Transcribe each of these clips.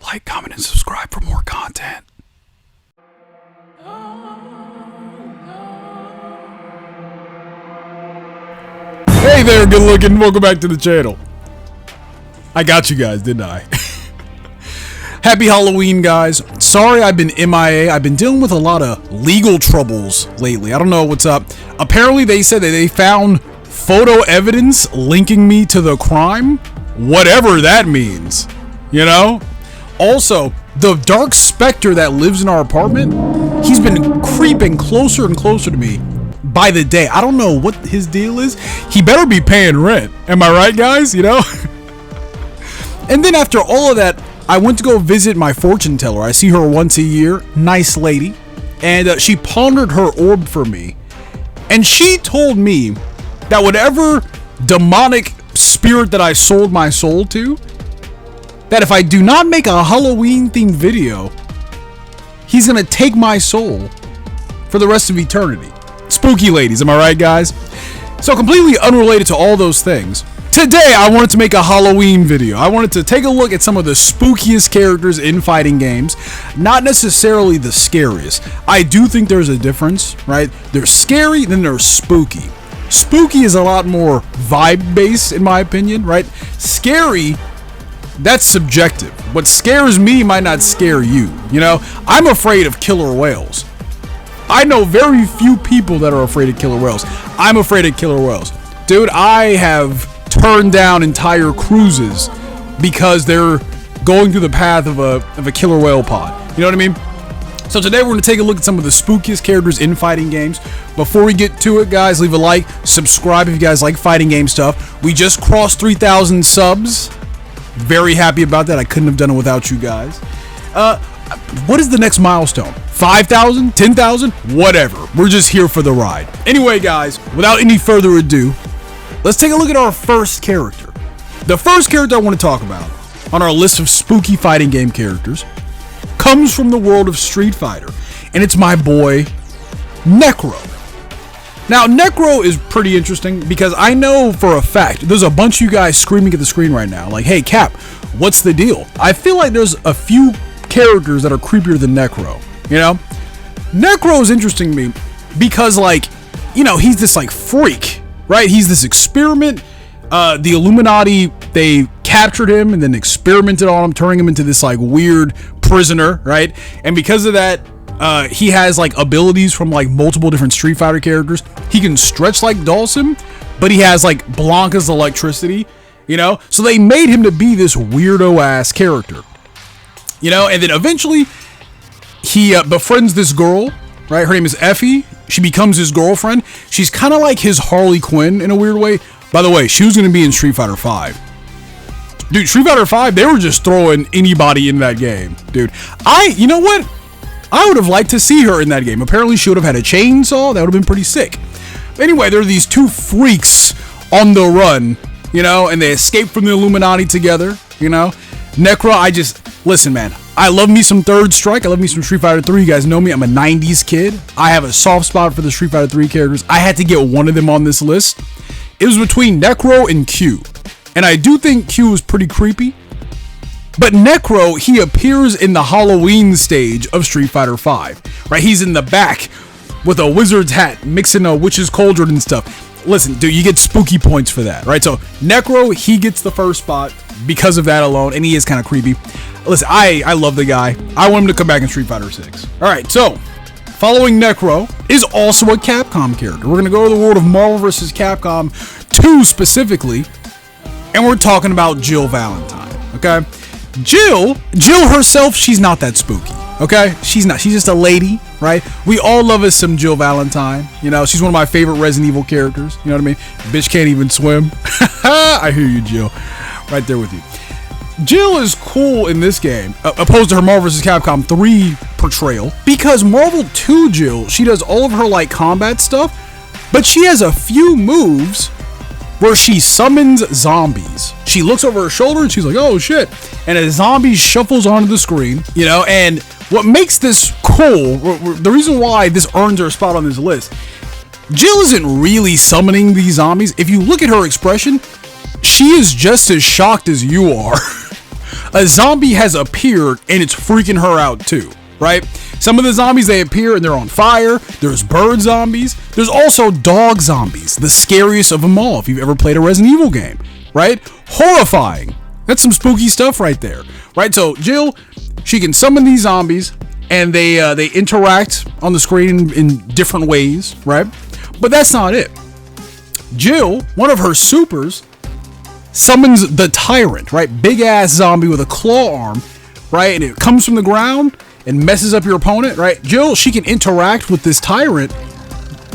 Like, comment, and subscribe for more content. Hey there, good looking. Welcome back to the channel. I got you guys, didn't I? Happy Halloween, guys. Sorry I've been MIA. I've been dealing with a lot of legal troubles lately. I don't know what's up. Apparently, they said that they found photo evidence linking me to the crime. Whatever that means, you know? Also, the dark specter that lives in our apartment, he's been creeping closer and closer to me by the day. I don't know what his deal is. He better be paying rent. Am I right, guys? You know? And then after all of that, I went to go visit my fortune teller. I see her once a year. Nice lady. And she pondered her orb for me. And she told me that whatever demonic spirit that I sold my soul to, that if I do not make a Halloween themed video, he's gonna take my soul for the rest of eternity. Spooky ladies, am I right, guys? So completely unrelated to all those things, today I wanted to make a Halloween video. I wanted to take a look at some of the spookiest characters in fighting games. Not necessarily the scariest. I do think there's a difference, right? They're scary, then they're spooky. Spooky is a lot more vibe-based, in my opinion, right? Scary, that's subjective. What scares me might not scare you, you know? I'm afraid of killer whales. I know very few people that are afraid of killer whales. I'm afraid of killer whales. Dude, I have turned down entire cruises because they're going through the path of a killer whale pod. You know what I mean? So today we're going to take a look at some of the spookiest characters in fighting games. Before we get to it, guys, leave a like, subscribe if you guys like fighting game stuff. We just crossed 3,000 subs. Very happy about that. I couldn't have done it without you guys. What is the next milestone? 5,000? 10,000? Whatever. We're just here for the ride. Anyway, guys, without any further ado, let's take a look at our first character. The first character I want to talk about on our list of spooky fighting game characters comes from the world of Street Fighter, and it's my boy, Necro. Now, Necro is pretty interesting because I know for a fact there's a bunch of you guys screaming at the screen right now, like, hey, Cap, what's the deal? I feel like there's a few characters that are creepier than Necro, you know? Necro is interesting to me because, like, you know, he's this, like, freak, right? He's this experiment. The Illuminati, they captured him and then experimented on him, turning him into this, like, weird prisoner, right? And because of that, he has like abilities from like multiple different Street Fighter characters. He can stretch like Dawson, but he has like Blanca's electricity, you know? So they made him to be this weirdo ass character, you know? And then eventually he befriends this girl, right? Her name is Effie. She becomes his girlfriend. She's kind of like his Harley Quinn in a weird way. By the way, she was going to be in Street Fighter 5. Dude, Street Fighter 5, they were just throwing anybody in that game, dude. You know what? I would have liked to see her in that game. Apparently, she would have had a chainsaw. That would have been pretty sick. But anyway, there are these two freaks on the run, you know, and they escape from the Illuminati together, you know. Necro, listen, man. I love me some Third Strike. I love me some Street Fighter 3. You guys know me. I'm a 90s kid. I have a soft spot for the Street Fighter 3 characters. I had to get one of them on this list. It was between Necro and Q. And I do think Q is pretty creepy. But Necro, he appears in the Halloween stage of Street Fighter 5, right? He's in the back with a wizard's hat, mixing a witch's cauldron and stuff. Listen, dude, you get spooky points for that, right? So Necro, he gets the first spot because of that alone, and he is kind of creepy. Listen, I love the guy. I want him to come back in Street Fighter 6. All right, so following Necro is also a Capcom character. We're going to go to the world of Marvel vs. Capcom 2 specifically, and we're talking about Jill Valentine, okay? Jill herself, she's not that spooky, okay? She's not. She's just a lady, right? We all love us some Jill Valentine. You know, she's one of my favorite Resident Evil characters. You know what I mean? Bitch can't even swim. I hear you, Jill. Right there with you. Jill is cool in this game, opposed to her Marvel vs. Capcom 3 portrayal, because Marvel 2 Jill, she does all of her, like, combat stuff, but she has a few moves where she summons zombies. She looks over her shoulder and she's like, oh shit. And a zombie shuffles onto the screen, you know, and what makes this cool, the reason why this earns her a spot on this list, Jill isn't really summoning these zombies. If you look at her expression, she is just as shocked as you are. a zombie has appeared and it's freaking her out too, right? Some of the zombies, they appear and they're on fire. There's bird zombies. There's also dog zombies, the scariest of them all if you've ever played a Resident Evil game, right? Horrifying. That's some spooky stuff right there, right? So Jill, she can summon these zombies and they interact on the screen in different ways, right? But that's not it. Jill, one of her supers, summons the Tyrant, right? Big ass zombie with a claw arm, right? And it comes from the ground and messes up your opponent, right? Jill, she can interact with this Tyrant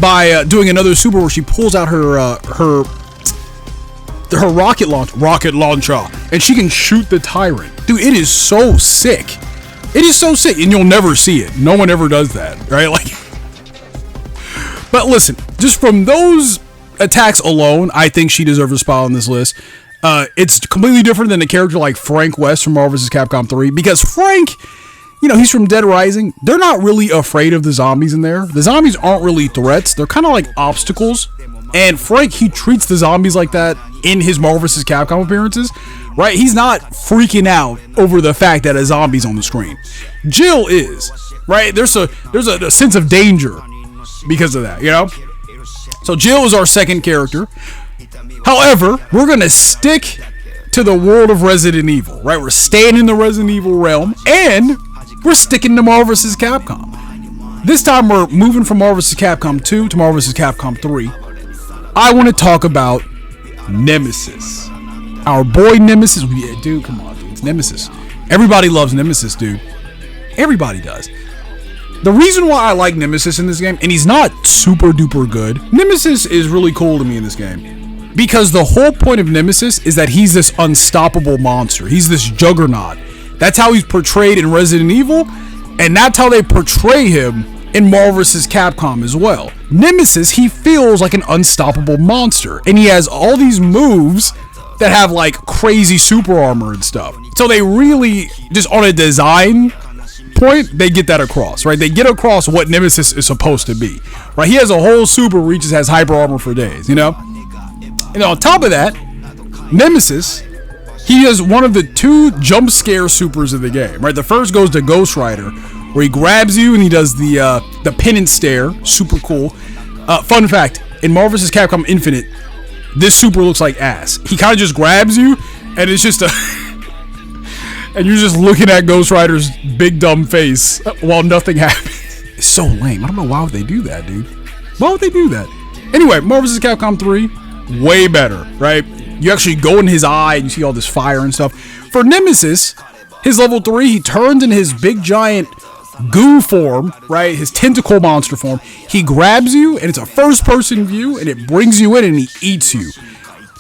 by doing another super where she pulls out her rocket launcher, and she can shoot the Tyrant. Dude, it is so sick. It is so sick, and you'll never see it. No one ever does that, right? Like, but listen, just from those attacks alone, I think she deserves a spot on this list. It's completely different than a character like Frank West from Marvel vs. Capcom 3, because Frank, you know, he's from Dead Rising. They're not really afraid of the zombies in there. The zombies aren't really threats. They're kind of like obstacles. And Frank, he treats the zombies like that in his Marvel vs. Capcom appearances, right? He's not freaking out over the fact that a zombie's on the screen. Jill is, right? There's a sense of danger because of that, you know? So Jill is our second character. However, we're going to stick to the world of Resident Evil, right? We're staying in the Resident Evil realm, and we're sticking to Marvel vs. Capcom. This time we're moving from Marvel vs. Capcom 2 to Marvel vs. Capcom 3. I want to talk about Nemesis. Our boy Nemesis. Yeah, dude, come on, dude. It's Nemesis. Everybody loves Nemesis, dude. Everybody does. The reason why I like Nemesis in this game, and he's not super duper good, Nemesis is really cool to me in this game. Because the whole point of Nemesis is that he's this unstoppable monster. He's this juggernaut. That's how he's portrayed in Resident Evil, and that's how they portray him in Marvel vs. Capcom as well. Nemesis, he feels like an unstoppable monster, and he has all these moves that have like crazy super armor and stuff. So they really, just on a design point, they get that across, right? They get across what Nemesis is supposed to be, right? He has a whole super where he just has hyper armor for days, you know? And on top of that, Nemesis, he is one of the 2 jump scare supers of the game, right? The first goes to Ghost Rider, where he grabs you and he does the pin and stare. Super cool. Fun fact, in Marvel vs. Capcom Infinite, this super looks like ass. He kind of just grabs you, and it's just a... and you're just looking at Ghost Rider's big dumb face while nothing happens. It's so lame. I don't know why would they do that, dude. Why would they do that? Anyway, Marvel vs. Capcom 3, way better, right? You actually go in his eye and you see all this fire and stuff. For Nemesis, his level 3, he turns in his big giant goo form, right? His tentacle monster form. He grabs you and it's a first person view and it brings you in and he eats you.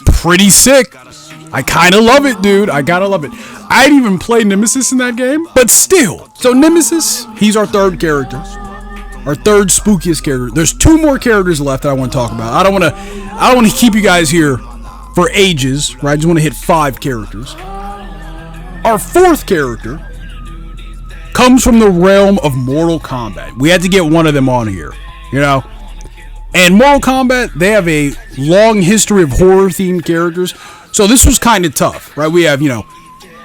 Pretty sick. I kind of love it, dude. I gotta love it. I didn't even play Nemesis in that game, but still. So Nemesis, he's our third character. Our third spookiest character. There's 2 more characters left that I want to talk about. I don't want to keep you guys here for ages, right? I just want to hit 5 characters. Our 4th character comes from the realm of Mortal Kombat. We had to get one of them on here, you know? And Mortal Kombat, they have a long history of horror-themed characters, so this was kind of tough, right? We have, you know,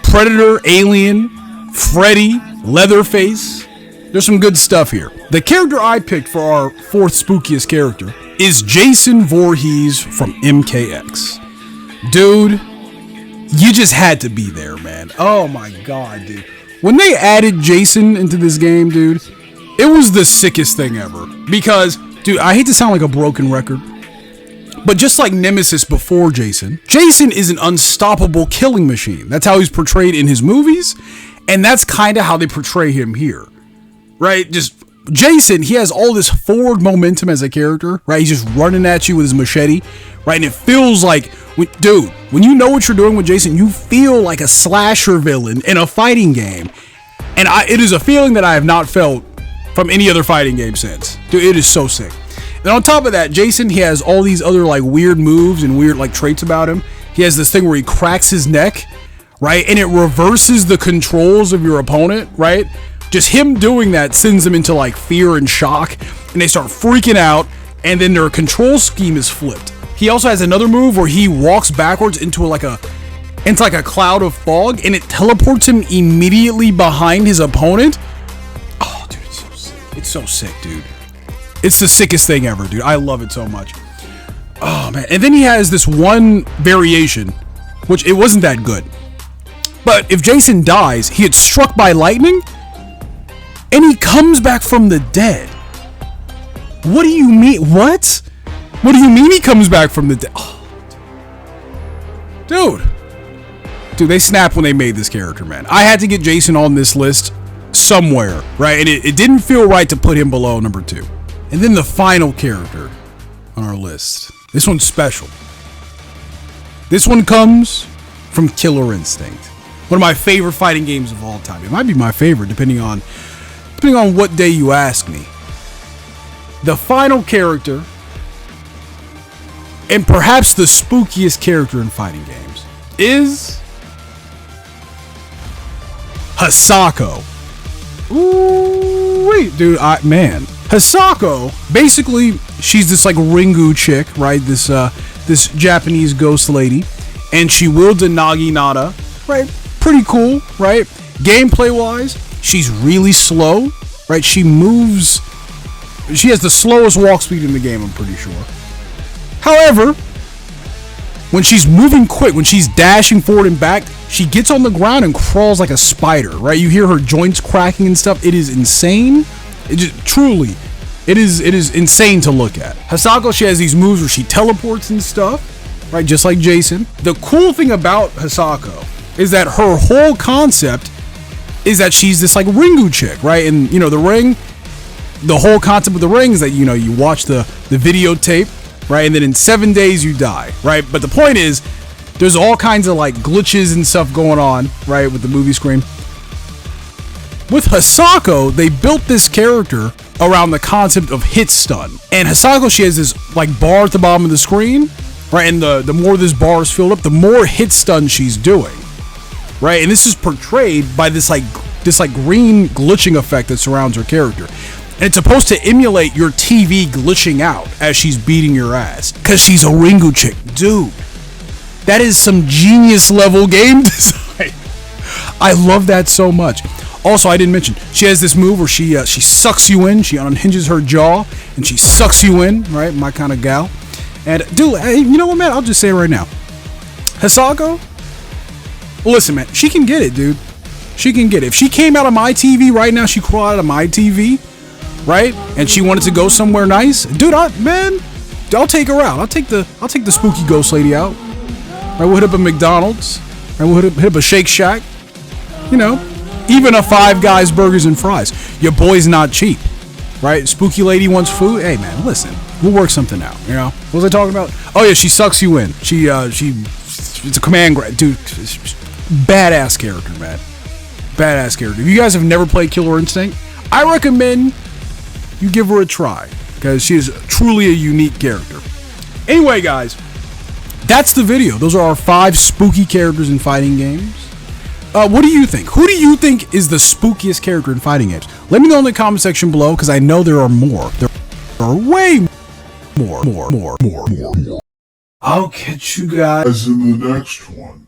Predator, Alien, Freddy, Leatherface. There's some good stuff here. The character I picked for our 4th spookiest character is Jason Voorhees from MKX. Dude, you just had to be there, man. Oh my god, dude. When they added Jason into this game, dude, it was the sickest thing ever. Because, dude, I hate to sound like a broken record, but just like Nemesis before Jason, Jason is an unstoppable killing machine. That's how he's portrayed in his movies, and that's kind of how they portray him here. Right? Just Jason, he has all this forward momentum as a character, right? He's just running at you with his machete, right? And it feels like, dude, when you know what you're doing with Jason, you feel like a slasher villain in a fighting game. And it is a feeling that I have not felt from any other fighting game since. Dude, it is so sick. And on top of that, Jason, he has all these other like weird moves and weird like traits about him. He has this thing where he cracks his neck, right? And it reverses the controls of your opponent, right? Just him doing that sends them into like fear and shock, and they start freaking out, and then their control scheme is flipped. He also has another move where he walks backwards into like a into like a cloud of fog, and it teleports him immediately behind his opponent. Oh, dude, it's so sick. It's so sick, dude. It's the sickest thing ever, dude. I love it so much. Oh, man. And then he has this one variation, which it wasn't that good. But if Jason dies, he gets struck by lightning, and he comes back from the dead. What do you mean? What? What do you mean he comes back from the dead? Oh, dude. Dude, they snapped when they made this character, man. I had to get Jason on this list somewhere, right? And it didn't feel right to put him below number 2. And then the final character on our list. This one's special. This one comes from Killer Instinct. One of my favorite fighting games of all time. It might be my favorite, depending on what day you ask me. The final character, and perhaps the spookiest character in fighting games, is Hisako. Ooh, wait, dude, man. Hisako, basically, she's this like Ringu chick, right? This Japanese ghost lady, and she wields a naginata, right? Pretty cool, right? Gameplay wise, she's really slow, right? She has the slowest walk speed in the game, I'm pretty sure. However, when she's moving quick, when she's dashing forward and back, she gets on the ground and crawls like a spider, right? You hear her joints cracking and stuff. It is insane. It is insane to look at. Hisako, she has these moves where she teleports and stuff, right? Just like Jason. The cool thing about Hisako is that her whole concept is that she's this like Ringu chick, right? And you know, the ring, the whole concept of the ring is that, you know, you watch the videotape, right? And then in 7 days you die, right? But the point is, there's all kinds of like glitches and stuff going on, right? With the movie screen. With Hisako, they built this character around the concept of hit stun. And Hisako, she has this like bar at the bottom of the screen, right? And the more this bar is filled up, the more hit stun she's doing, right? And this is portrayed by this green glitching effect that surrounds her character. And it's supposed to emulate your TV glitching out as she's beating your ass. Because she's a Ringu chick. Dude, that is some genius level game design. I love that so much. Also, I didn't mention, she has this move where she sucks you in. She unhinges her jaw and she sucks you in, right? My kind of gal. And dude, hey, you know what, man? I'll just say it right now. Hisako, listen, man, she can get it, dude. She can get it. If she came out of my TV right now, she crawled out of my TV, right? And she wanted to go somewhere nice, dude. I'll take her out. I'll take the spooky ghost lady out. Right, we'll hit up a McDonald's. Right, we'll hit up a Shake Shack. You know, even a Five Guys burgers and fries. Your boy's not cheap, right? Spooky lady wants food. Hey, man, listen, we'll work something out. You know, what was I talking about? Oh yeah, she sucks you in. It's a command grab, dude. Badass character, man. Badass character. If you guys have never played Killer Instinct, I recommend you give her a try, because she is truly a unique character. Anyway, guys, that's the video. Those are our 5 spooky characters in fighting games. What do you think? Who do you think is the spookiest character in fighting games? Let me know in the comment section below, because I know there are more. There are way more. I'll catch you guys in the next one.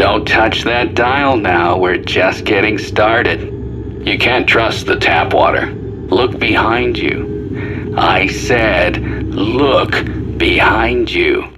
Don't touch that dial now, we're just getting started. You can't trust the tap water. Look behind you. I said, look behind you.